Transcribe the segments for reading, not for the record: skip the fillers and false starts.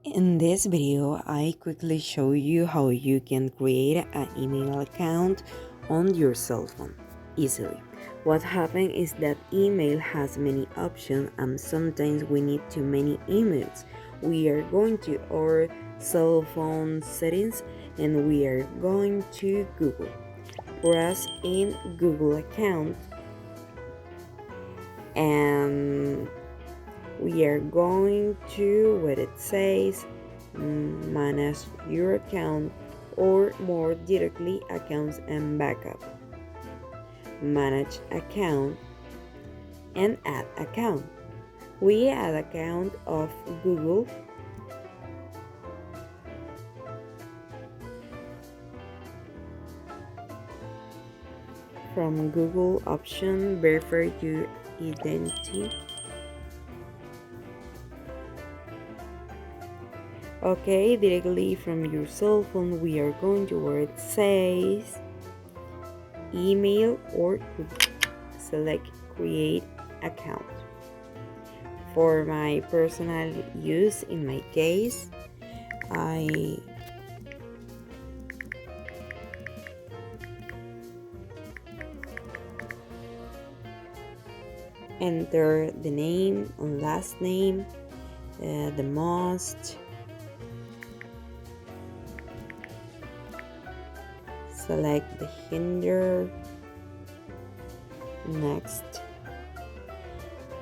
In this video, I quickly show you how you can create an email account on your cell phone easily. What happens is that email has many options and sometimes we need too many emails. We are going to our cell phone settings and we are going to Google. Press in Google account and we are going to where it says manage your account, or more directly accounts and backup, manage account and add account. We add account of Google. From Google option, verify your identity. Okay, directly from your cell phone, we are going to where it says email or select create account. For my personal use, in my case, I enter the name and last name, the most, select the gender, next.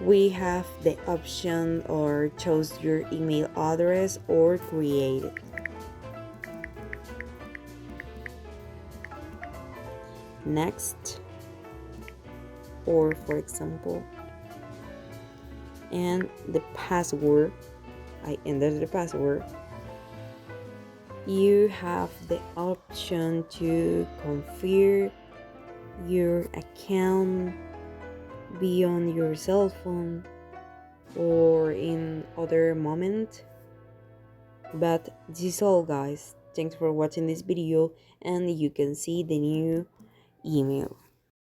We have the option or choose your email address or create it. Next, or for example, and the password, I enter the password. You have the option to configure your account beyond your cell phone or in other moment. But this is all, guys. Thanks for watching this video, and you can see the new email.